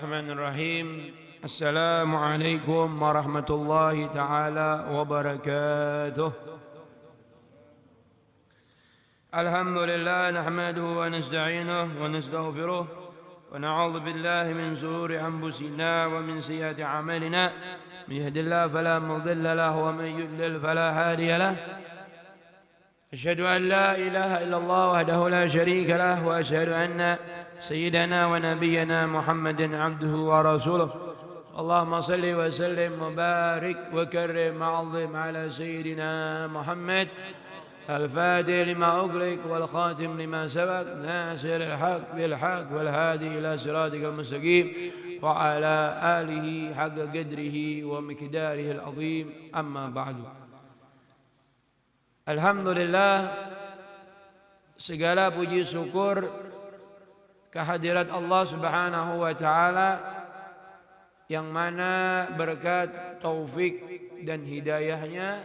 الرحمن الرحيم. السلام عليكم ورحمة الله تعالى وبركاته. الحمد لله نحمده ونستعينه ونستغفره ونعوذ بالله من شرور أنفسنا ومن سيئات أعمالنا. من يهد الله فلا مضل له ومن يضلل فلا هادي له. أشهد أن لا إله إلا الله وحده لا شريك له وأشهد أن سيدنا ونبينا محمد عبده ورسوله. اللهم صل وسلم وبارك وكرم وعظم على سيدنا محمد الفاتح لما أغلق والخاتم لما سبق ناصر الحق بالحق والهادي إلى صراطك المستقيم وعلى آله حق قدره ومقداره العظيم. أما بعد. Alhamdulillah, segala puji syukur kehadirat Allah Subhanahu wa taala yang mana berkat taufik dan hidayahnya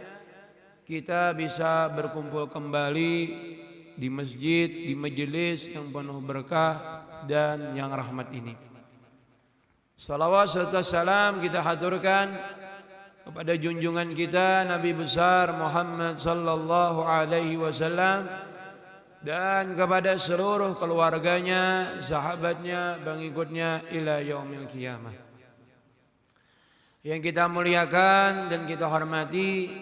kita bisa berkumpul kembali di masjid, di majelis yang penuh berkah dan yang rahmat ini. Salawat serta salam kita haturkan kepada junjungan kita Nabi besar Muhammad sallallahu alaihi wasallam dan kepada seluruh keluarganya, sahabatnya, pengikutnya ila yaumil qiyamah. Yang kita muliakan dan kita hormati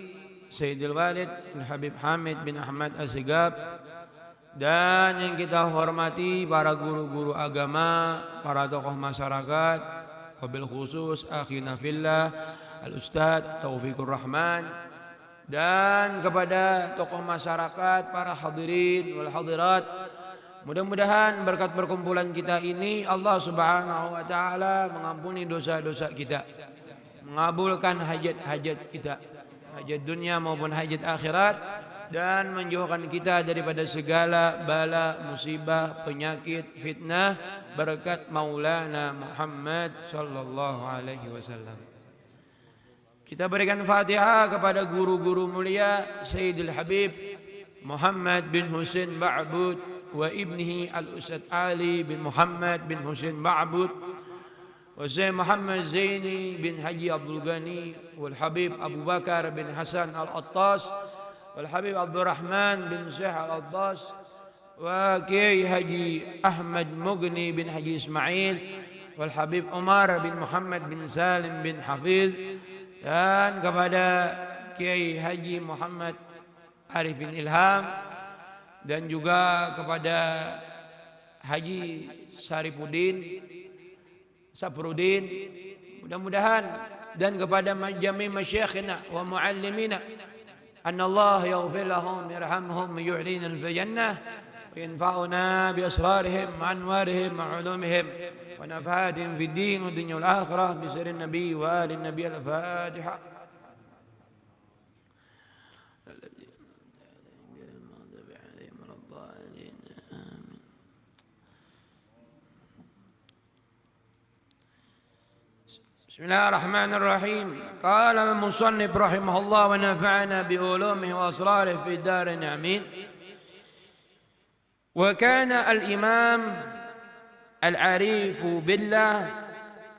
Sayyidul Walid bin Habib Hamid bin Ahmad Assegaf, dan yang kita hormati para guru-guru agama, para tokoh masyarakat, wabil khusus akhina fillah Al-Ustadz Taufikur Rahman, dan kepada tokoh masyarakat, para hadirin wal hadirat. Mudah-mudahan berkat perkumpulan kita ini Allah Subhanahu wa taala mengampuni dosa-dosa kita, mengabulkan hajat-hajat kita, hajat dunia maupun hajat akhirat, dan menjauhkan kita daripada segala bala, musibah, penyakit, fitnah berkat Maulana Muhammad sallallahu alaihi wasallam. Kita berikan Fatihah kepada guru-guru mulia Sayyidul Habib Muhammad bin Husain Ba'bud wa ibnihi Al-Ustadz Ali bin Muhammad bin Husain Ba'bud wa Sayyid Muhammad Zaini bin Haji Abdul Ghani wal Habib Abu Bakar bin Hasan Al-Attas wal Habib Abdul Rahman bin Syekh Al-Attas wa Kiai Haji Ahmad Mughni bin Haji Ismail wal Habib Umar bin Muhammad bin Salim bin Hafidh, dan kepada Kiai Haji Muhammad Arifin Ilham, dan juga kepada Haji Saprudin, mudah-mudahan, dan kepada jami' masyayikhina wa muallimina annallahu yaghfir lahum yarhamhum yu'lina al-jannah wa yanfa'una bi asrarihim wa anwarihim wa ulumihim ونفعات في الدين والدنيا والآخرة بسر النبي وآل النبي. الفاتحة. بسم الله الرحمن الرحيم. قال المصنف رحمه الله ونفعنا بعلومه وأسراره في الدارين آمين. وكان الإمام العريف بالله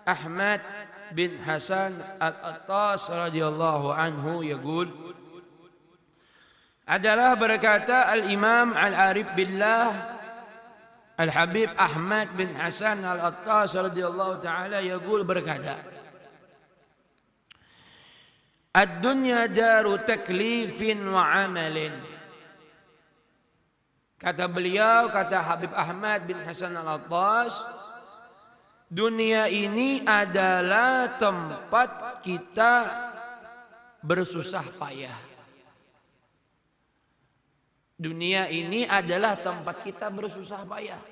أحمد بن حسن Al-Attas radhiyallahu anhu yaqul, adalah berkata Al-Imam Al-Arif Billah Al-Habib Ahmad bin Hasan Al-Attas radhiyallahu ta'ala yaqul, berkata, ad-dunya daru taklifin wa amalin. Kata beliau, kata Habib Ahmad bin Hasan Al-Attas, dunia ini adalah tempat kita bersusah payah. Dunia ini adalah tempat kita bersusah payah.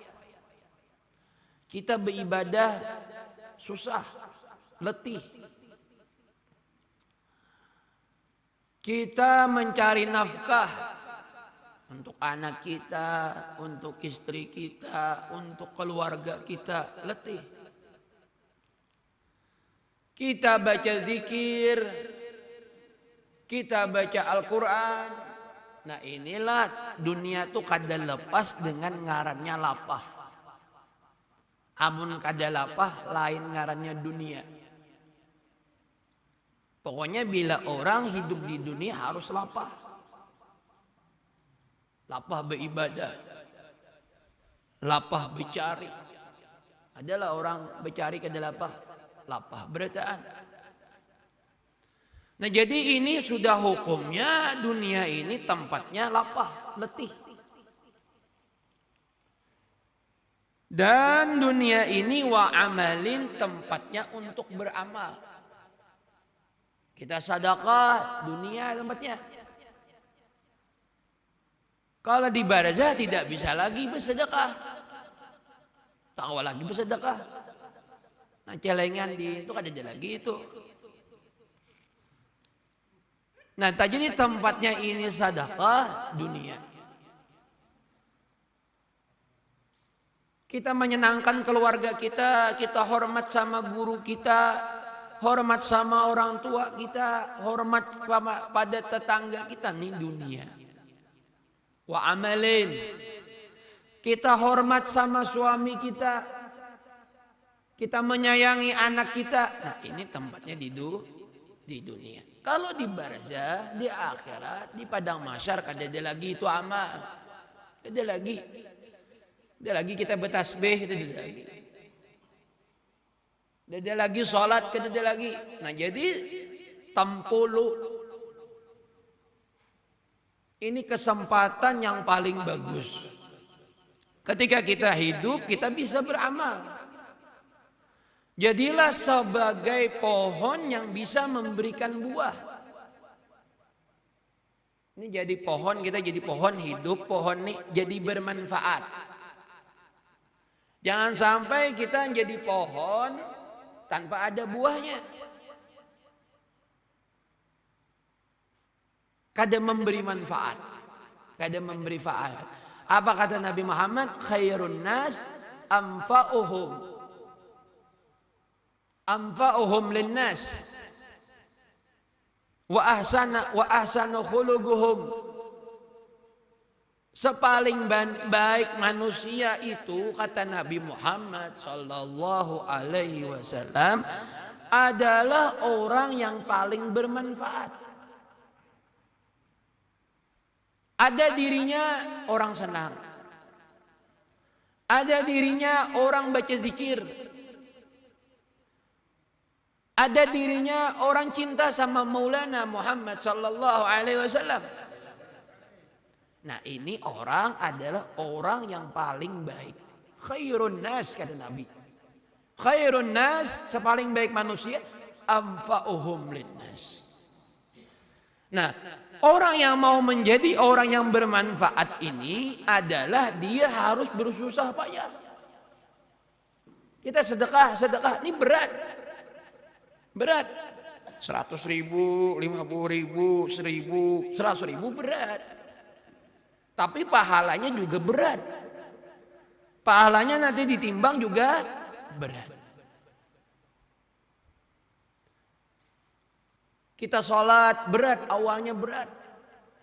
Kita beribadah susah, letih. Kita mencari nafkah untuk anak kita, untuk istri kita, untuk keluarga kita, letih. Kita baca zikir, kita baca Al-Quran. Nah inilah dunia tuh kada lepas dengan ngarannya lapah. Amun kada lapah lain ngarannya dunia. Pokoknya bila orang hidup di dunia harus lapah. Lapah beribadah. Lapah bercari. Adalah orang bercari kada lapah. Lapah berataan. Nah jadi ini sudah hukumnya dunia ini tempatnya lapah, letih. Dan dunia ini wa amalin tempatnya untuk beramal. Kita sedekah, dunia tempatnya. Kalau di barzah tidak bisa lagi bersedekah. Tak lagi bersedekah. Nah celengan di itu kan ada lagi itu. Nah jadi tempatnya ini sedekah dunia. Kita menyenangkan keluarga kita, kita hormat sama guru kita, hormat sama orang tua kita, hormat pada tetangga kita, ini dunia. Wa amalin. Kita hormat sama suami kita, kita menyayangi anak kita. Nah ini tempatnya di dunia. Kalau di barzah, di akhirat, di padang mahsyar, kada ada lagi itu amal. Ada lagi. Ada lagi kita bertasbih, ada lagi. Ada lagi sholat, ada lagi. Nah jadi tampulu. Ini kesempatan yang paling bagus. Ketika kita hidup, kita bisa beramal. Jadilah sebagai pohon yang bisa memberikan buah. Ini jadi pohon, kita jadi pohon hidup, pohon ini jadi bermanfaat. Jangan sampai kita jadi pohon tanpa ada buahnya. Kada memberi manfaat. Kada memberi faat. Apa kata Nabi Muhammad? Khairun nas anfa'uhum. Anfa'uhum linnas. Wa ahsanu khuluquhum. Sepaling baik manusia itu kata Nabi Muhammad sallallahu alaihi wasallam adalah orang yang paling bermanfaat. Ada dirinya orang senang. Ada dirinya orang baca zikir. Ada dirinya orang cinta sama Maulana Muhammad sallallahu alaihi wasallam. Nah ini orang adalah orang yang paling baik. Khairun nas kata Nabi. Khairun nas sepaling baik manusia. Anfa'uhum linnas. Nah orang yang mau menjadi orang yang bermanfaat ini adalah dia harus bersusah payah. Kita sedekah ini berat. Berat. 100.000, 50.000, 1.000, 100.000 berat. Tapi pahalanya juga berat. Pahalanya nanti ditimbang juga berat. Kita sholat berat, awalnya berat.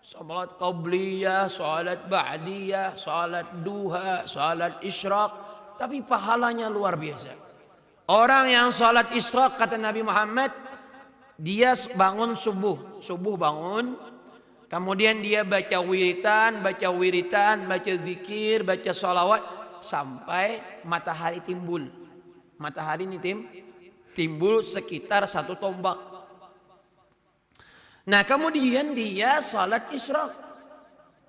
Sholat qabliyah, sholat ba'diyah, sholat duha, sholat isyraq. Tapi pahalanya luar biasa. Orang yang sholat isyraq kata Nabi Muhammad, dia bangun subuh. Subuh bangun. Kemudian dia baca wiritan, baca zikir, baca sholawat sampai matahari timbul. Matahari ini timbul sekitar 1 tombak. Nah kemudian dia sholat isyraq.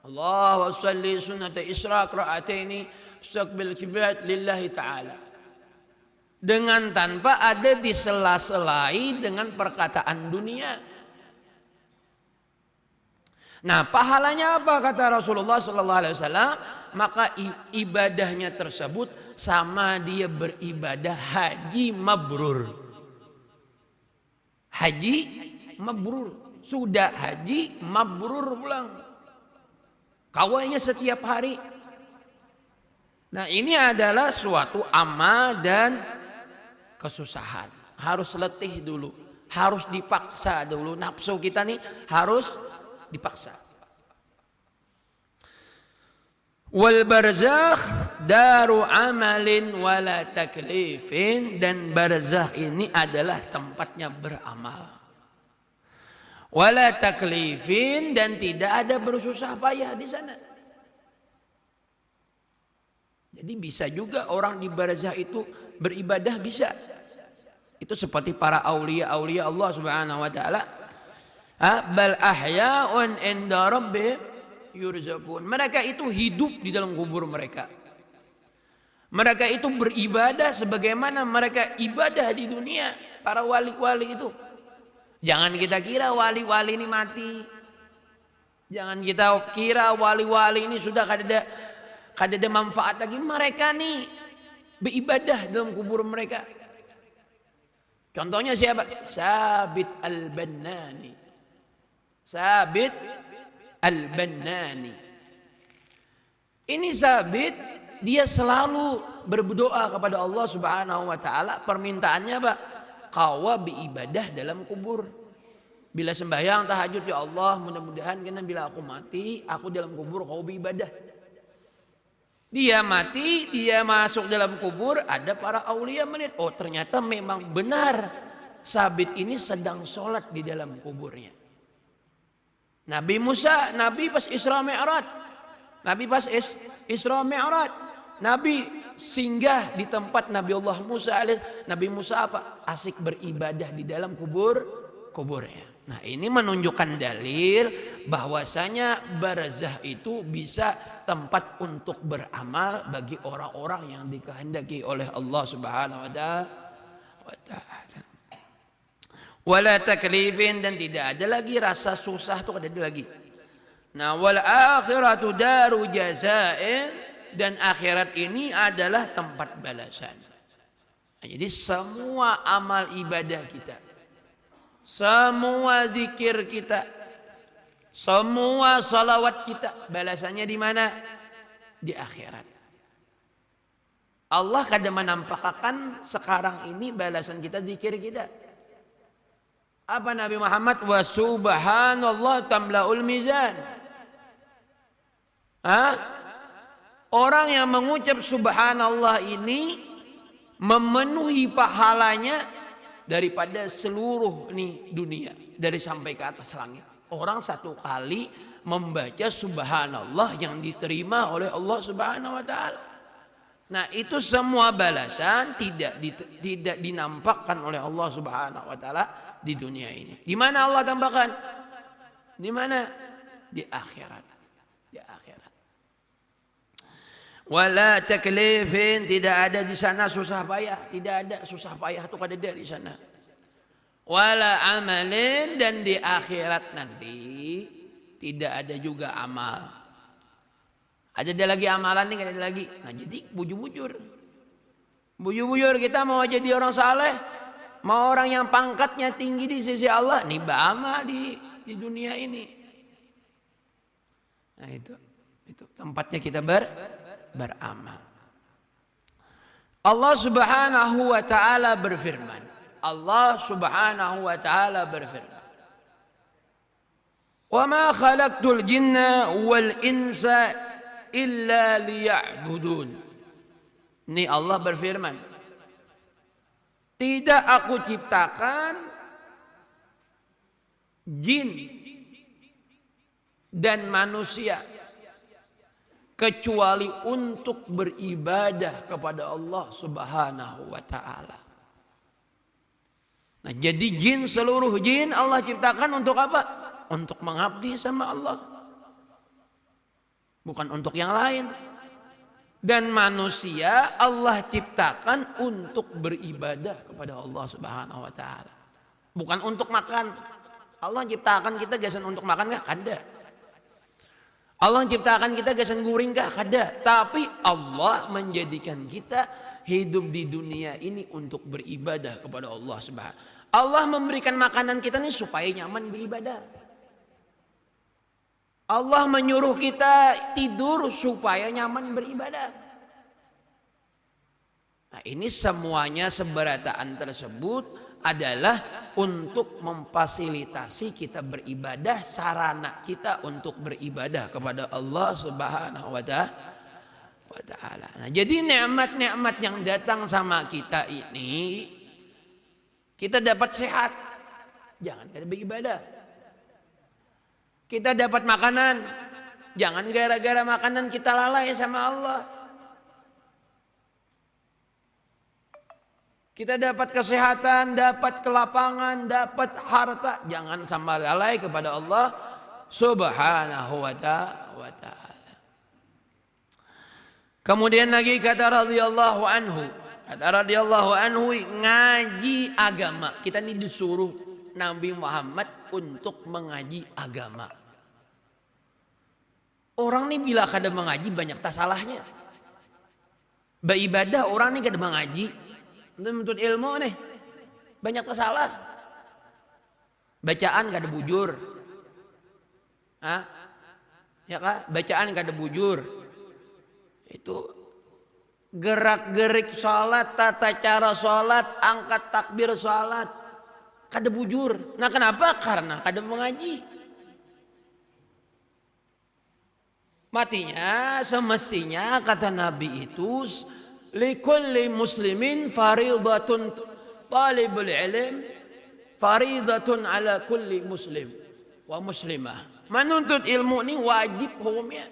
Allahumma sholli sunnata isyraq ra'ataini istaqbil kiblat lillahi ta'ala. Dengan tanpa ada disela-selai dengan perkataan dunia. Nah pahalanya apa kata Rasulullah sallallahu alaihi wasallam? Maka ibadahnya tersebut sama dia beribadah haji mabrur. Haji mabrur. Sudah haji mabrur pulang. Kawainya setiap hari. Nah ini adalah suatu amal dan kesusahan. Harus letih dulu. Harus dipaksa dulu. Nafsu kita nih harus dipaksa. Wal barzakh daru amalin wala taklifin, dan barzakh ini adalah tempatnya beramal. Wala taklifin, dan tidak ada bersusah payah di sana. Jadi bisa juga orang di barzakh itu beribadah, bisa. Itu seperti para aulia Allah Subhanahu wa taala. Bal ahya'un inda rabbihim yurzaqun. Mereka itu hidup di dalam kubur mereka. Mereka itu beribadah sebagaimana mereka ibadah di dunia. Para wali-wali itu. Jangan kita kira wali-wali ini mati. Jangan kita kira wali-wali ini sudah kada ada manfaat lagi. Mereka nih beribadah dalam kubur mereka. Contohnya siapa? Sabit al-Bannani. Sabit al-Bannani. Ini Sabit, dia selalu berdoa kepada Allah Subhanahu wa taala. Permintaannya apa? Qawa beribadah dalam kubur. Bila sembahyang tahajud, ya Allah, mudah-mudahan karena bila aku mati, aku dalam kubur kau beribadah. Dia mati, dia masuk dalam kubur, ada para aulia melihat, oh ternyata memang benar Sabit ini sedang sholat di dalam kuburnya. Nabi Musa, Nabi pas Isra Mi'raj. Nabi singgah di tempat Nabi Allah Musa. Nabi Musa apa? Asik beribadah di dalam kuburnya. Nah, ini menunjukkan dalil bahwasanya barzakh itu bisa tempat untuk beramal bagi orang-orang yang dikehendaki oleh Allah Subhanahu wa taala. Wala taklifin, dan tidak ada lagi rasa susah tuh, ada lagi. Nah, wal akhiratu daru jazain, dan akhirat ini adalah tempat balasan. Nah, jadi semua amal ibadah kita, semua zikir kita, semua salawat kita, balasannya di mana? Di akhirat. Allah kadang menampakkan sekarang ini balasan kita, zikir kita. Apa Nabi Muhammad? Wa subhanallah tamla'ul mizan. Orang yang mengucap subhanallah ini memenuhi pahalanya daripada seluruh dunia, dari sampai ke atas langit. Orang satu kali membaca subhanallah yang diterima oleh Allah Subhanahu wa taala. Nah, itu semua balasan tidak dinampakkan oleh Allah Subhanahu wa taala di dunia ini. Di mana Allah tampakkan? Di mana? Di akhirat. Di akhirat. Wala taklifin, tidak ada di sana susah payah, tidak ada susah payah itu kada ada di sana. Wala amalin, dan di akhirat nanti tidak ada juga amal. Ada lagi amalan nih, ada lagi. Nah, jadi bujur-bujur kita mau jadi orang saleh, mau orang yang pangkatnya tinggi di sisi Allah, nih beramal di dunia ini. Nah, itu tempatnya kita beramal. Allah Subhanahu wa taala berfirman. Allah Subhanahu wa taala berfirman. Wa ma khalaqtul jinna wal insa illa liya'budun. Ini Allah berfirman. Tidak aku ciptakan jin dan manusia kecuali untuk beribadah kepada Allah Subhanahu wa taala. Nah, jadi seluruh jin Allah ciptakan untuk apa? Untuk mengabdi sama Allah. Bukan untuk yang lain. Dan manusia Allah ciptakan untuk beribadah kepada Allah Subhanahu wa taala. Bukan untuk makan. Allah ciptakan kita gasan untuk makan enggak? Kada. Allah ciptakan kita gasan guring enggak? Kada. Tapi Allah menjadikan kita hidup di dunia ini untuk beribadah kepada Allah Subhanahu. Allah memberikan makanan kita nih supaya nyaman beribadah. Allah menyuruh kita tidur supaya nyaman beribadah. Nah, ini semuanya seberataan tersebut adalah untuk memfasilitasi kita beribadah, sarana kita untuk beribadah kepada Allah Subhanahu wa ta'ala. Nah, jadi nikmat-nikmat yang datang sama kita ini, kita dapat sehat, jangan kada beribadah. Kita dapat makanan, jangan gara-gara makanan kita lalai sama Allah. Kita dapat kesehatan, dapat kelapangan, dapat harta, jangan sampai lalai kepada Allah Subhanahu wa ta'ala. Kemudian lagi kata radhiyallahu anhu, ngaji agama. Kita ini disuruh Nabi Muhammad untuk mengaji agama. Orang nih bila kada mengaji banyak tak salahnya. Beribadah orang nih kada mengaji, menuntut ilmu nih banyak tak salah. Bacaan kada bujur, ya kah? Bacaan kada bujur. Itu gerak-gerik sholat, tata cara sholat, angkat takbir sholat, kada bujur. Nah kenapa? Karena kada mengaji. Matinya semestinya kata Nabi itu likulli muslimin faridatun, talibul ilm faridatun ala kulli muslim wa muslimah. Menuntut ilmu ini wajib hukumnya.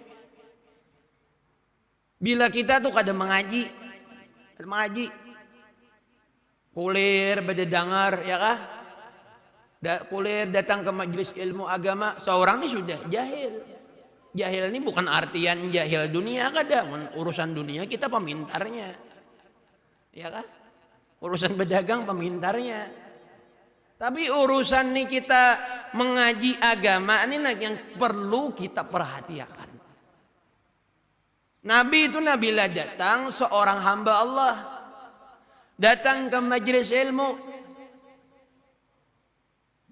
Bila kita tuh kada mengaji, kulir berdengar, ya kah? Kulir datang ke majelis ilmu agama, seorang ini sudah jahil. Jahil ini bukan artian jahil dunia, kadang urusan dunia kita pemintarnya, ya kah? Urusan berdagang pemintarnya. Tapi urusan nih kita mengaji agama ini yang perlu kita perhatikan. Nabi itu nabila datang seorang hamba Allah, datang ke majelis ilmu,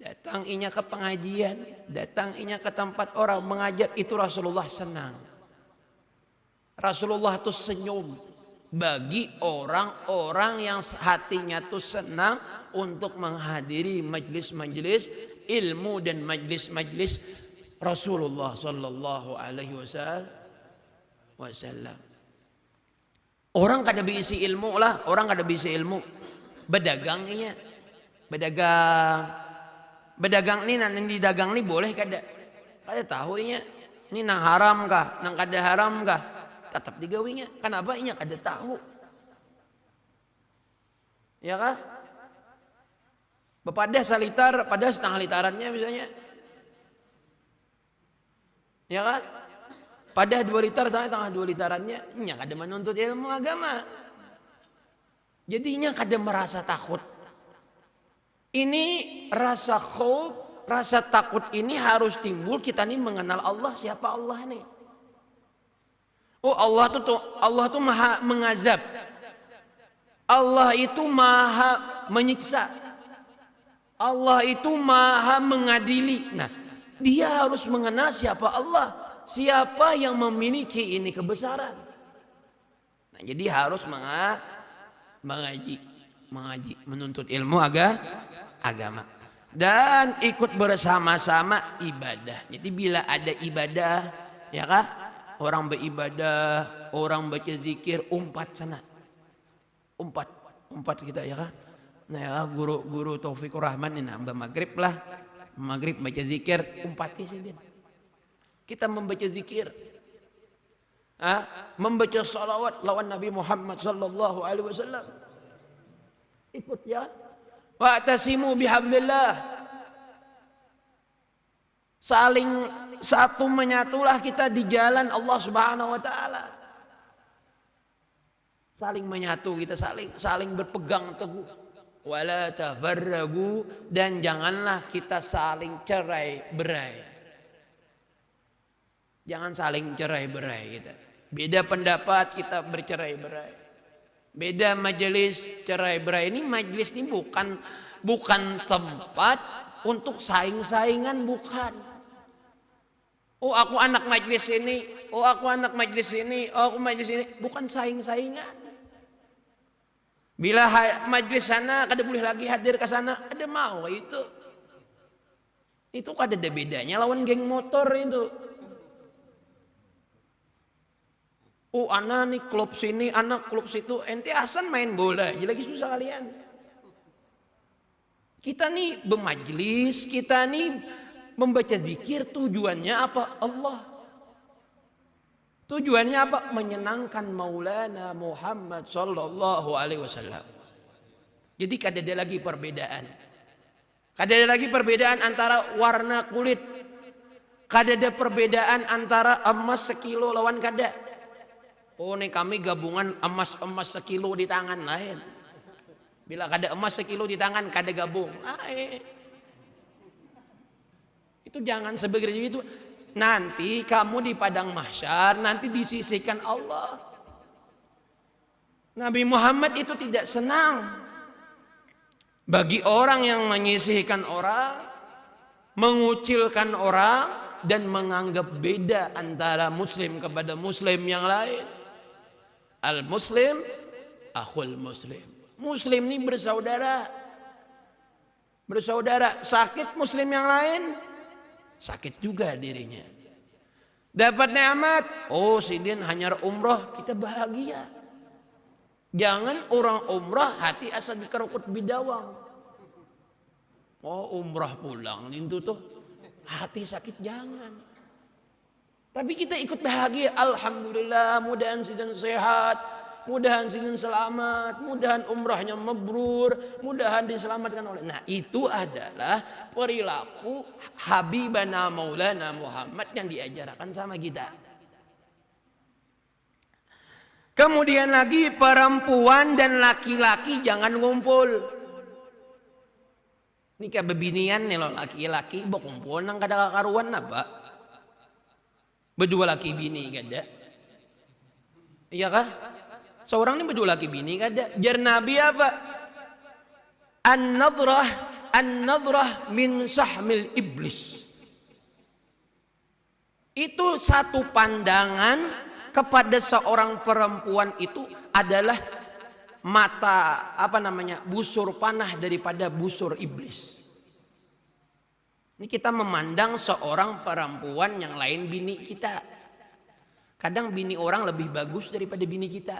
datang inya ke pengajian, datang inya ke tempat orang mengajar, itu Rasulullah senang. Rasulullah tuh senyum bagi orang-orang yang hatinya tuh senang untuk menghadiri majelis-majelis ilmu dan majelis-majelis Rasulullah sallallahu alaihi wasallam. Orang kada bisi ilmu lah, orang kada bisi ilmu. Berdagang inya, berdagang nih nang didagang nih boleh kada? Kada tahu inya. Ini nang haram kah? Nang kada haram kah? Tetap digawinya. Kenapa inya kada tahu? Ya kah? Bepadah salitar, pada setengah litarannya misalnya. Ya kah? Pada 2 liter sampai tengah 2 litarannya, inya kada menuntut ilmu agama. Jadi inya kada merasa takut. Ini rasa khauf, rasa takut ini harus timbul kita nih mengenal Allah, siapa Allah nih. Oh Allah tuh maha mengazab. Allah itu maha menyiksa. Allah itu maha mengadili. Nah, dia harus mengenal siapa Allah, siapa yang memiliki ini kebesaran. Nah, jadi harus mengaji, menuntut ilmu agama dan ikut bersama-sama ibadah. Jadi bila ada ibadah, ya kah? Orang beribadah, orang baca zikir, umpat sana. Umpat kita, ya kah? Nah, ya, guru Taufikur Rahman ini nambah maghrib lah. Maghrib baca zikir, umpati saja. Kita membaca zikir, membaca salawat lawan Nabi Muhammad sallallahu alaihi wasallam. Ikut ya. Wa'tasimu bihablillah. Saling satu menyatulah kita di jalan Allah Subhanahu wa taala. Saling menyatu, kita saling berpegang teguh. Wala tafarragu, dan janganlah kita saling cerai-berai. Jangan saling cerai-berai kita. Beda pendapat kita bercerai-berai. Beda majelis cerai-berai. Ini majelis ini bukan tempat untuk saing-saingan, bukan. Oh aku anak majelis ini, oh aku anak majelis ini, oh aku majelis ini, bukan saing-saingan. Bila majelis sana kada boleh lagi hadir ke sana, ada mau itu. Itu kada ada bedanya lawan geng motor itu. Oh, anak nih klub sini, anak klub situ, ente Hasan main bola, jadi lagi susah kalian. Kita nih bermajlis, kita nih membaca zikir, tujuannya apa? Allah. Tujuannya apa? Menyenangkan Maulana Muhammad sallallahu alaihi wasallam. Jadi kada ada lagi perbedaan. Kada ada lagi perbedaan antara warna kulit. Kada ada perbedaan antara emas sekilo lawan kada. Oh, nih kami gabungan emas sekilo di tangan lain. Bila kada emas sekilo di tangan, kada gabung. Itu jangan sebegitu itu. Nanti kamu di padang mahsyar, nanti disisihkan Allah. Nabi Muhammad itu tidak senang bagi orang yang menyisihkan orang, mengucilkan orang, dan menganggap beda antara muslim kepada muslim yang lain. Al-muslim akhul muslim. Muslim ini bersaudara. Bersaudara. Sakit muslim yang lain, sakit juga dirinya. Dapat nikmat, oh sidin hanya umroh, kita bahagia. Jangan orang umrah hati asa dikerukut bidawang. Oh, umrah pulang itu tuh hati sakit, jangan. Tapi kita ikut bahagia, alhamdulillah, mudahan sidin sehat, mudahan sidin selamat, mudahan umrahnya mabrur, mudahan diselamatkan oleh. Nah, itu adalah perilaku Habibana Maulana Muhammad yang diajarkan sama kita. Kemudian lagi perempuan dan laki-laki jangan ngumpul. Ini kayak bebinian nih loh, laki-laki bok kumpul nang kada karuan apa? Berdua laki bini kada. Iya kah? Seorang ini berdua laki bini kada. Jar Nabi apa? An-nadrah min sahmil iblis. Itu satu pandangan kepada seorang perempuan itu adalah mata busur panah daripada busur iblis. Ini kita memandang seorang perempuan yang lain bini kita. Kadang bini orang lebih bagus daripada bini kita.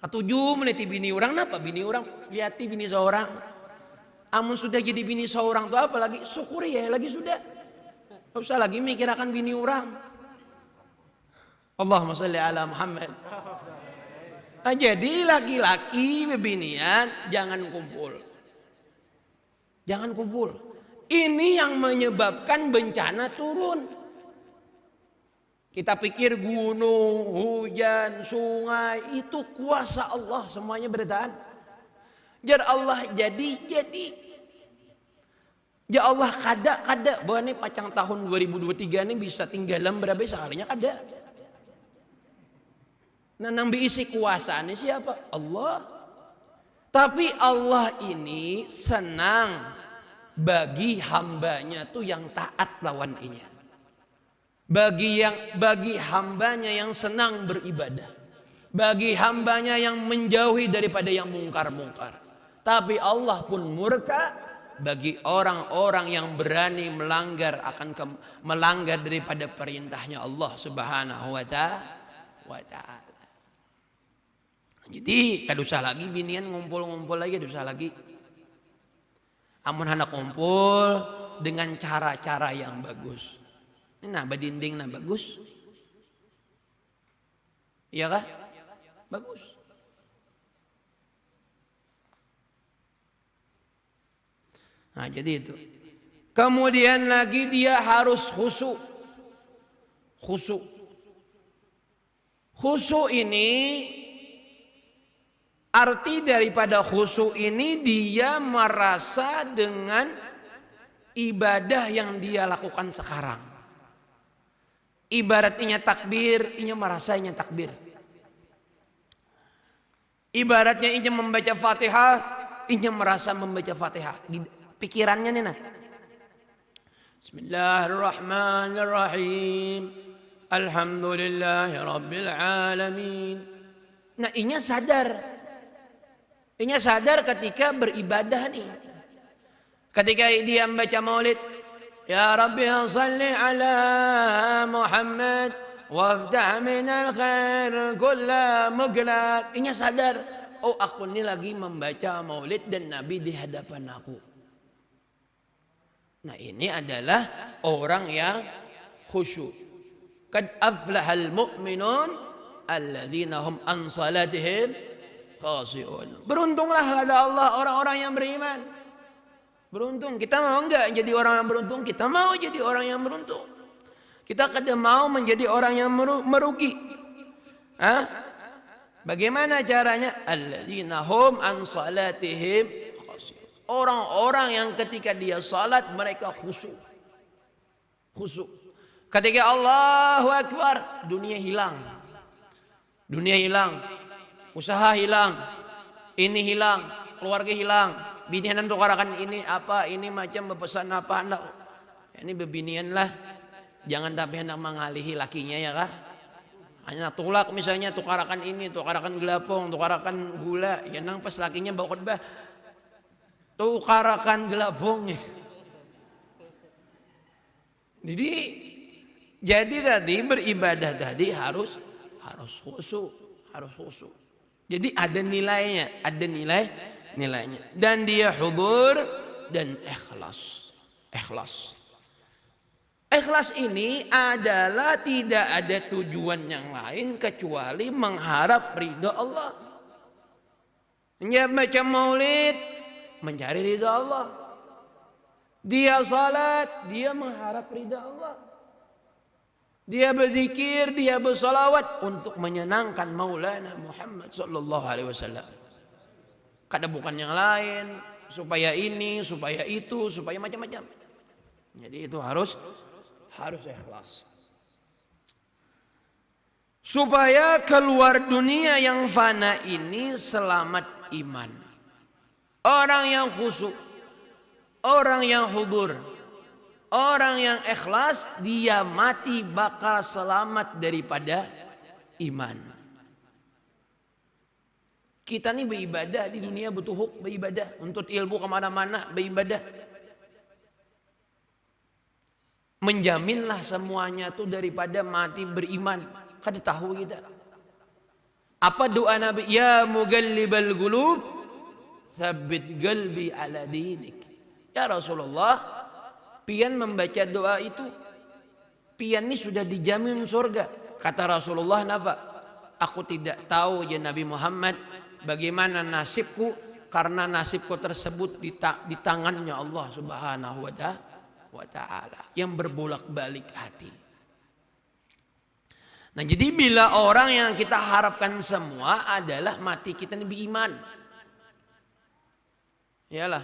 Ketujuh meniti bini orang, napa bini orang lihati bini seorang. Amun sudah jadi bini seorang tuh apa lagi? Syukuri ya lagi sudah. Gak usah lagi mikir akan bini orang. Allahumma sholli ala Muhammad. Nah, jadi laki-laki bebinian jangan kumpul. Jangan kumpul. Ini yang menyebabkan bencana turun. Kita pikir gunung, hujan, sungai itu kuasa Allah semuanya bertahan. Jar Allah jadi. Ya Allah kada bahwa ini pacang tahun 2023 ini bisa tinggalan berapa seharinya kada. Nah, nang isi kuasaannya siapa? Allah. Tapi Allah ini senang bagi hambanya tuh yang taat lawan inya. Bagi hambanya yang senang beribadah. Bagi hambanya yang menjauhi daripada yang mungkar-mungkar. Tapi Allah pun murka bagi orang-orang yang berani melanggar daripada perintahnya Allah Subhanahu wa ta'ala. Jadi kada usah lagi binian ngumpul-ngumpul lagi, kada usah lagi. Amun hendak ngumpul dengan cara-cara yang bagus. Nah, badinding nah bagus. Iya kah? Bagus. Nah, jadi itu. Kemudian lagi dia harus khusyuk. Khusyuk ini, arti daripada khusyuk ini dia merasa dengan ibadah yang dia lakukan sekarang. Ibaratnya takbir, inya merasa inya takbir. Ibaratnya inya membaca Fatihah, inya merasa membaca Fatihah. Pikirannya nih nah. Bismillahirrahmanirrahim. Alhamdulillahirabbil alamin. Nah, inya sadar. Inya sadar ketika beribadah nih. Ketika dia membaca maulid, ya Rabbi shalli ala Muhammad waftah minal khair kulla muglaq. Ini sadar, oh aku ini lagi membaca maulid dan Nabi di hadapan aku. Nah ini adalah orang yang khusyuk. Qad aflahal mu'minun alladzina hum an salatihim khashi'un. Beruntunglah kata Allah orang-orang yang beriman. Beruntung. Kita mau enggak jadi orang yang beruntung? Kita mau jadi orang yang beruntung. Kita kadang mau menjadi orang yang merugi. Hah? Bagaimana caranya? Alladzina hum an salatihim khashi'un. Orang-orang yang ketika dia salat mereka khusyuk. Khusyuk. Ketika Allahu Akbar, dunia hilang. Dunia hilang. Usaha hilang. Ini hilang, keluarga hilang. Binian tukarakan ini apa, ini macam berpesan apa anak. Ini bebinian lah. Jangan tapi hendak mengalihi lakinya ya kah? Hanya tulak misalnya tukarakan ini, tukarakan gelapong, tukarakan gula. Ya nang pas lakinya bawa khutbah. Tukarakan gelapong. Jadi tadi beribadah tadi harus khusyuk, harus khusyuk. Jadi ada nilainya, ada nilainya. Dan dia hudur dan ikhlas. Ikhlas. Ikhlas ini adalah tidak ada tujuan yang lain kecuali mengharap ridha Allah. Dia baca maulid mencari ridha Allah. Dia salat, dia mengharap ridha Allah. Dia berzikir, dia bersalawat untuk menyenangkan Maulana Muhammad sallallahu alaihi wasallam. Kada bukan yang lain, supaya ini, supaya itu, supaya macam-macam. Jadi itu harus ikhlas. Supaya keluar dunia yang fana ini selamat iman. Orang yang khusyuk, orang yang hudur, orang yang ikhlas, dia mati bakal selamat daripada iman. Kita nih beribadah di dunia butuh beribadah. Untuk ilmu kemana-mana beribadah. Menjaminlah semuanya tuh daripada mati beriman. Kada tahu kita. Apa doa Nabi? Ya mugallibal qulub, tsabbit qalbi ala dinik. Ya Rasulullah, pian membaca doa itu, pian ini sudah dijamin surga. Kata Rasulullah, napa? Aku tidak tahu ya Nabi Muhammad bagaimana nasibku, karena nasibku tersebut di tangannya Allah Subhanahu wa ta'ala yang berbolak-balik hati. Nah jadi bila orang yang kita harapkan semua adalah mati kita ini beriman. Iyalah.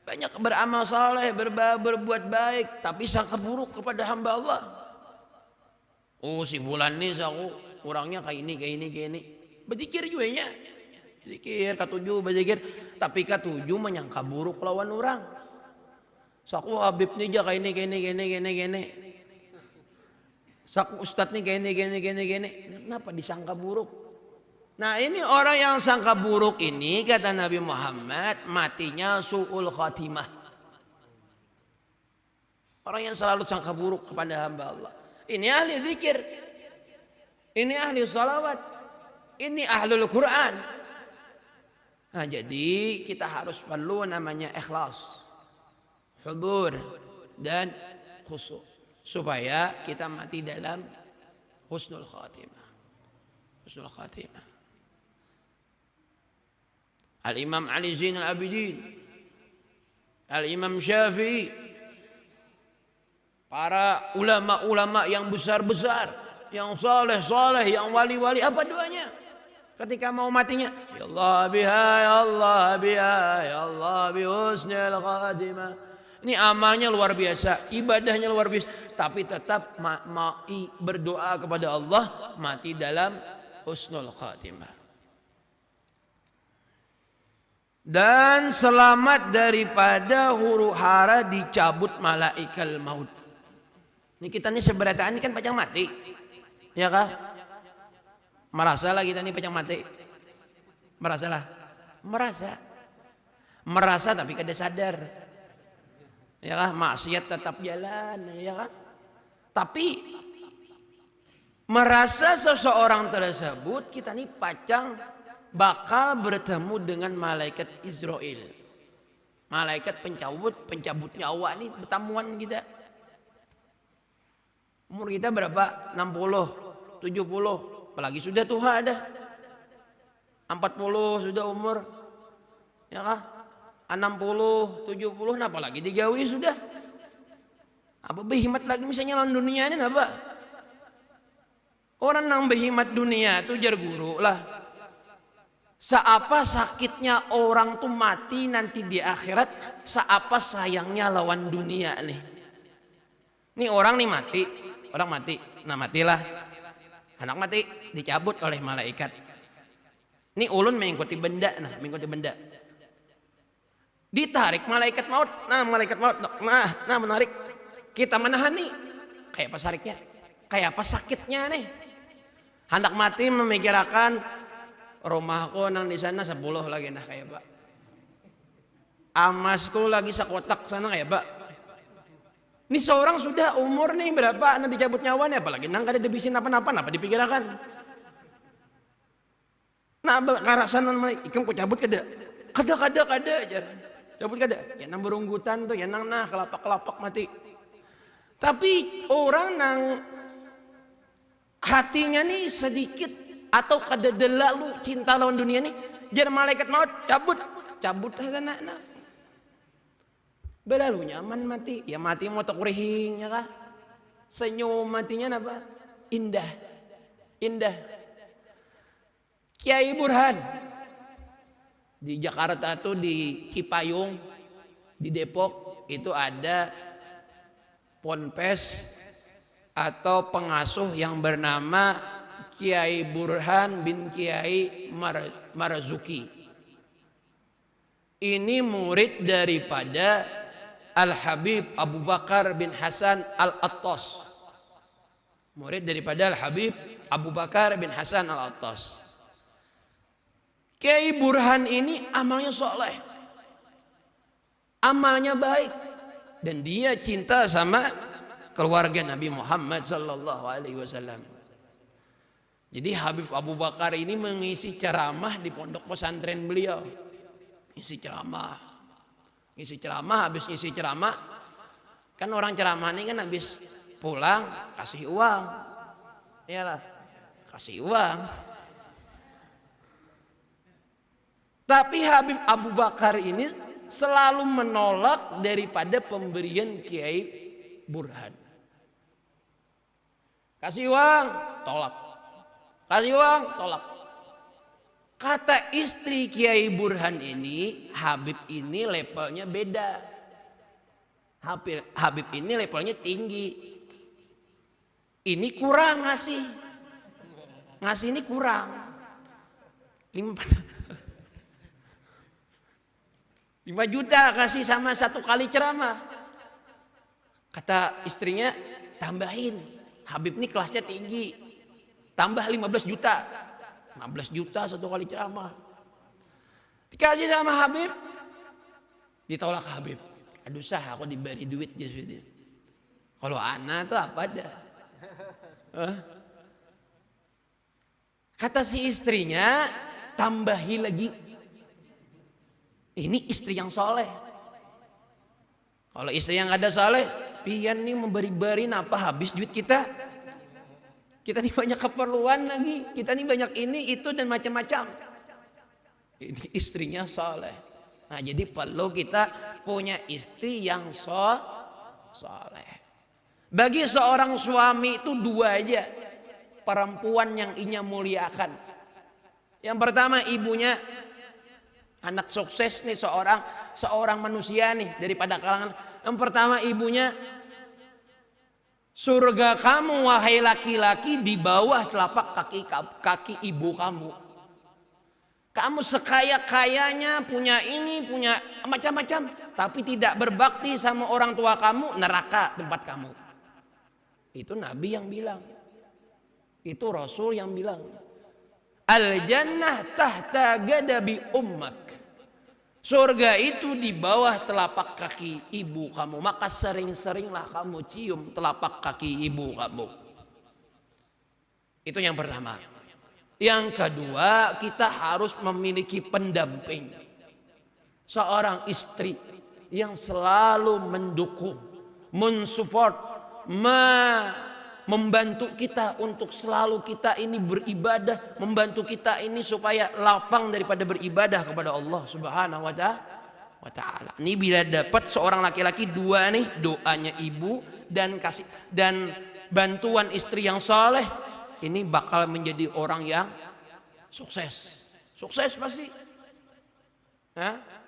Banyak beramal saleh, berbuat baik, tapi sangka buruk kepada hamba Allah. Oh si bulan ini aku orangnya kayak ini. Berzikir juga ya. Zikir katujuh berzikir, tapi katujuh menyangka buruk lawan orang. Saku Habib nih aja kayak ini. Saku Ustadz nih kayak ini. Kenapa disangka buruk? Nah ini orang yang sangka buruk ini kata Nabi Muhammad matinya su'ul khatimah. Orang yang selalu sangka buruk kepada hamba Allah. Ini ahli zikir. Ini ahli salawat. Ini ahlul Quran. Nah jadi kita harus perlu namanya ikhlas. Hudur dan khusyuk. Supaya kita mati dalam husnul khatimah. Husnul khatimah. Al-Imam Ali Zainal Abidin, Al-Imam Syafi'i, para ulama-ulama yang besar-besar, yang saleh-saleh, yang wali-wali, apa doanya? Ketika mau matinya, ya Allah biha, ya Allah biha, ya Allah bi husnil khatimah. Ini amalnya luar biasa, ibadahnya luar biasa, tapi tetap berdoa kepada Allah mati dalam husnul khatimah. Dan selamat daripada huru hara dicabut malaikal maut. Ini kita nih seberataan ini kan pacang mati, ya kah? Merasalah kita nih pacang mati, merasa tapi kada sadar, ya kah? Maksiat tetap jalan, ya kah? Tapi merasa seseorang tersebut kita nih pacang bakal bertemu dengan malaikat Israel, malaikat pencabut nyawa nih pertemuan kita. Umur kita berapa? 60, 70, apalagi sudah tua ada 40 sudah umur, ya kah? 60, 70, nah apalagi digawi sudah. Apa behimat lagi misalnya lawan dunia ini apa? Orang nang behimat dunia itu jar guru lah. Seapa sakitnya orang tuh mati nanti di akhirat, seapa sayangnya lawan dunia nih. Ini orang nih mati, orang mati, nah matilah. Anak mati dicabut oleh malaikat. Ini ulun mengikuti benda, nah mengikuti benda. Ditarik malaikat maut, nah malaikat maut, nah menarik. Kita menahan nih, kayak apa sariknya, kayak apa sakitnya nih. Hendak mati memikirkan rumahku nang di sana 10 lagi nah kayak Pak. Amasku lagi sekotak sana kayak Pak. Ini seorang sudah umur nih berapa, nanti dicabut nyawanya, apalagi nang kada dibisin apa-apa, apa dipikirkan. Nah, karasanan mereka, ikan ku cabut kada aja. Cabut kada. Ya nang berunggutan tuh, ya nang kelapak mati. Tapi orang nang hatinya nih sedikit atau kada delalu cinta lawan dunia nih, jar malaikat maut cabut sana nah. Berlalu nyaman mati, ya mati mau tak kurihing ya kah? Senyum matinya apa? Indah. Kiai Burhan di Jakarta tuh di Cipayung, di Depok itu ada ponpes atau pengasuh yang bernama Kiai Burhan bin Kiai Marzuki. Ini murid daripada Al-Habib Abu Bakar bin Hasan Al-Attas. Murid daripada Al-Habib Abu Bakar bin Hasan Al-Attas. Kiai Burhan ini amalnya soleh, amalnya baik, dan dia cinta sama keluarga Nabi Muhammad sallallahu alaihi wasallam. Jadi Habib Abu Bakar ini mengisi ceramah di pondok pesantren beliau. Ngisi ceramah, habis ngisi ceramah, kan orang ceramah ini kan habis pulang kasih uang, iyalah kasih uang. Tapi Habib Abu Bakar ini selalu menolak daripada pemberian Kiai Burhan. Kasih uang, tolak. Kasih uang, tolak. Kata istri Kiai Burhan ini, Habib ini levelnya beda. Habib ini levelnya tinggi. Ini kurang ngasih. Ngasih ini kurang. 5 juta kasih sama 1 kali ceramah. Kata istrinya, tambahin. Habib ini kelasnya tinggi. Tambah 15 juta. 15 juta 1 kali ceramah. Dikasih sama Habib. Ditolak Habib. Aduh sah aku diberi duit dia sudah. Kalau anak tuh apa ada? Kata si istrinya, tambahi lagi. Ini istri yang soleh. Kalau istri yang ada soleh, pian nih memberi-beri apa habis duit kita. Kita nih banyak keperluan lagi. Kita nih banyak ini, itu dan macam-macam. Ini istrinya soleh. Nah jadi perlu kita punya istri yang soleh. Bagi seorang suami itu 2 aja. Perempuan yang inya muliakan. Yang pertama ibunya. Anak sukses nih seorang manusia nih daripada kalangan. Yang pertama ibunya, surga kamu wahai laki-laki di bawah telapak kaki ibu kamu. Kamu sekaya-kayanya punya ini, punya macam-macam, tapi tidak berbakti sama orang tua kamu, neraka tempat kamu. Itu Nabi yang bilang. Itu Rasul yang bilang. Al-jannah tahta gadabi ummak. Surga itu di bawah telapak kaki ibu kamu. Maka sering-seringlah kamu cium telapak kaki ibu kamu. Itu yang pertama. Yang kedua, kita harus memiliki pendamping. Seorang istri yang selalu mendukung, mensupport, membantu kita untuk selalu kita ini beribadah, membantu kita ini supaya lapang daripada beribadah kepada Allah Subhanahu wa Ta'ala. Ini bila dapat seorang laki-laki dua nih, doanya ibu dan kasih dan bantuan istri yang saleh, ini bakal menjadi orang yang sukses. Sukses pasti. Hah?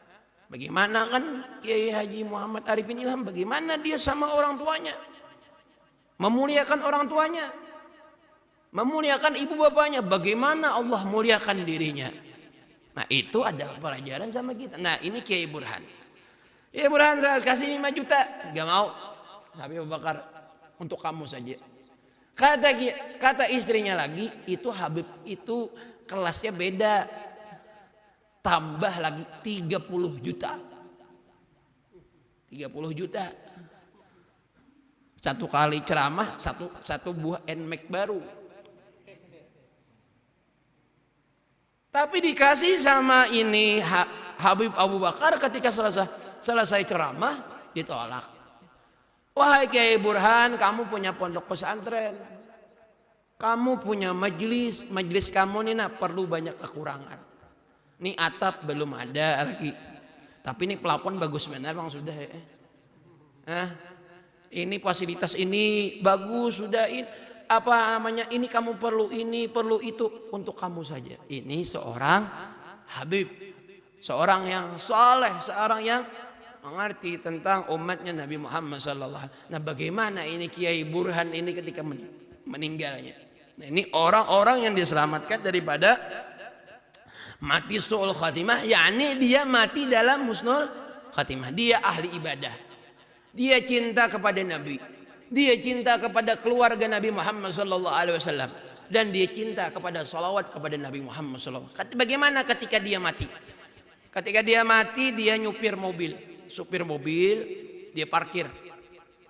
Bagaimana kan Kiai Haji Muhammad Arifin Ilham, bagaimana dia sama orang tuanya, memuliakan orang tuanya, memuliakan ibu bapaknya, bagaimana Allah muliakan dirinya. Nah itu adalah pelajaran sama kita. Nah ini Kiai Burhan. Kiai Burhan saya kasih 5 juta, gak mau. Habib Abu Bakar, untuk kamu saja. Kata istrinya lagi, itu Habib itu kelasnya beda. Tambah lagi 30 juta. 30 juta. Satu kali ceramah, satu buah NMAX baru. Tapi dikasih sama ini Habib Abu Bakar ketika selesai ceramah ditolak. Wahai Kiai Burhan, kamu punya pondok pesantren, kamu punya majelis kamu ini perlu banyak kekurangan. Ini atap belum ada lagi, tapi ini pelafon bagus benar bang sudah ya. Ini fasilitas ini bagus sudah, ini apa namanya, ini kamu perlu ini perlu itu, untuk kamu saja. Ini seorang Habib, seorang yang soleh, seorang yang mengerti tentang umatnya Nabi Muhammad sallallahu alaihi wasallam. Nah bagaimana ini Kiai Burhan ini ketika meninggalnya. Nah ini orang-orang yang diselamatkan daripada mati su'ul khatimah, yakni dia mati dalam husnul khatimah. Dia ahli ibadah, dia cinta kepada Nabi, dia cinta kepada keluarga Nabi Muhammad sallallahu alaihi wasallam, dan dia cinta kepada salawat kepada Nabi Muhammad sallallahu alaihi wasallam. Bagaimana ketika dia mati? Ketika dia mati, dia nyupir mobil, supir mobil, dia parkir.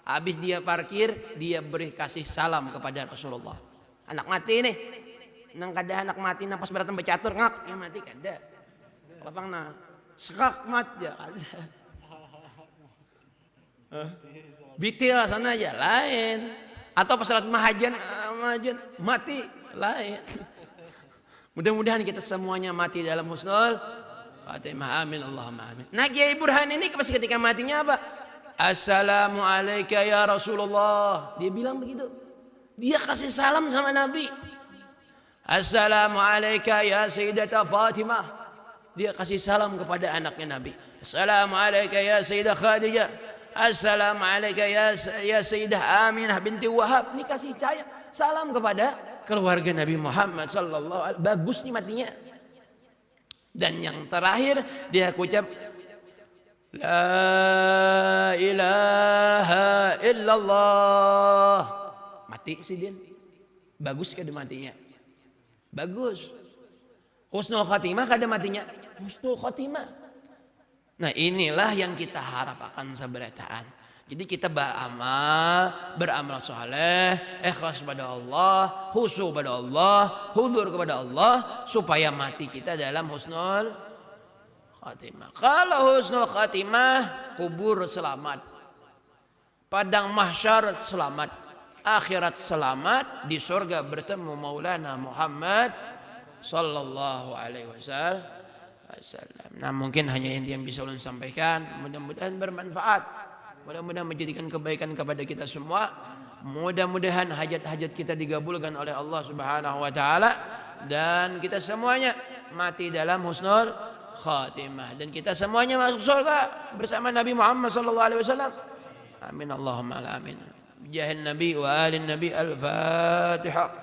Habis dia parkir, dia beri kasih salam kepada Rasulullah. Anak mati nih, nang kada anak mati napas beratan bercatur ngak yang mati kada. Lapang na sekak mat ya kada. Bitil sana aja lain. Atau pas salat mahajan mati lain. Mudah-mudahan kita semuanya mati dalam husnul khatimah. Amin Allahumma amin. Nah Kiai Burhan ini ketika matinya apa? Assalamualaikum ya Rasulullah. Dia bilang begitu. Dia kasih salam sama Nabi. Assalamualaikum ya Sayyidatah Fatimah. Dia kasih salam kepada anaknya Nabi. Assalamualaikum ya Sayyidah Khadijah. Assalamualaikum ya Sayyidah Aminah binti Wahab. Ini kasih salam kepada keluarga Nabi Muhammad sallallahu alaihi wasallam. Bagus nih matinya. Dan yang terakhir dia ucap La ilaha illallah. Mati sih dia. Bagus kada matinya? Bagus. Husnul khatimah kada matinya? Husnul khatimah. Nah inilah yang kita harapkan sabarataan. Jadi kita beramal soleh, ikhlas kepada Allah, khusyuk kepada Allah, hudur kepada Allah, supaya mati kita dalam husnul khatimah. Kalau husnul khatimah, kubur selamat, padang mahsyar selamat, akhirat selamat, di surga bertemu Maulana Muhammad sallallahu alaihi wasallam. Nah mungkin hanya ini yang bisa ulun sampaikan, mudah-mudahan bermanfaat, mudah-mudahan menjadikan kebaikan kepada kita semua, mudah-mudahan hajat-hajat kita digabulkan oleh Allah Subhanahu wa taala, dan kita semuanya mati dalam husnul khatimah, dan kita semuanya masuk surga bersama Nabi Muhammad sallallahu alaihi wasallam. Amin Allahumma amin. Jahin Nabi wa alin Nabi. Al-Fatihah.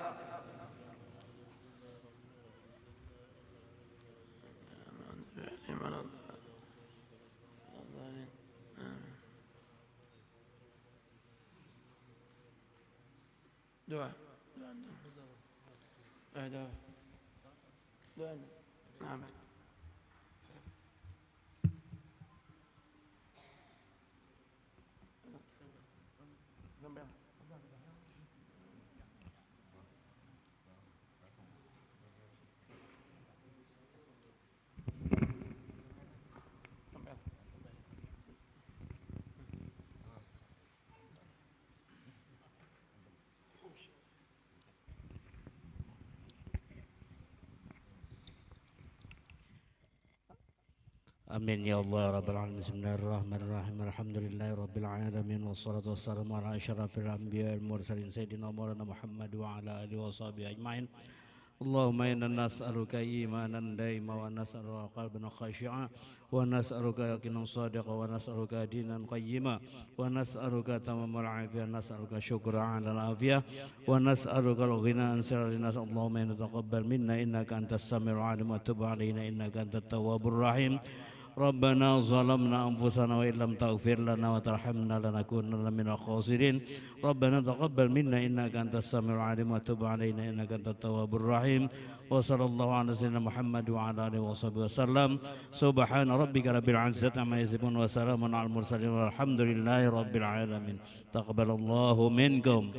Doa. Doa. Amin. Amin ya Allah ya Rabbal Alamin. Bismillahirrahmanirrahim. Alhamdulillahi Rabbil Alamin. Wassalatu wassalamu ala asyrafil anbiya wal mursalin Sayyidina Maulana Muhammad wa ala alihi wa sahbihi ajma'in. Allahumma inna nas'aluka imanan daima wa nas'aluka qalban khashi'a wa nas'aluka yaqinan sadiqa wa nas'aluka dinan qayyima wa nas'aluka tamamal afiyah nas'aluka syukra 'ala afiyah wa nas'aluka al-ghina an sirri nas. Allahumma inna taqabbal minna innaka antas samiul 'alim wa tub 'alaina innaka antat tawwabur rahim. Rabbana zalamna anfusana wa illam taghfir lana wa tarhamna lanakunanna minal khasirin. Rabbana taqabbal minna innaka antas samiul 'alim wa tub 'alaina innaka antat tawwabur rahim. Wa sallallahu ala sayyidina Muhammad wa ala alihi washabihi wasallam. Subhana rabbika rabbil 'izzati amma yasifun wa salamun 'alal mursalin walhamdulillahi rabbil alamin. Taqabbalallahu minkum.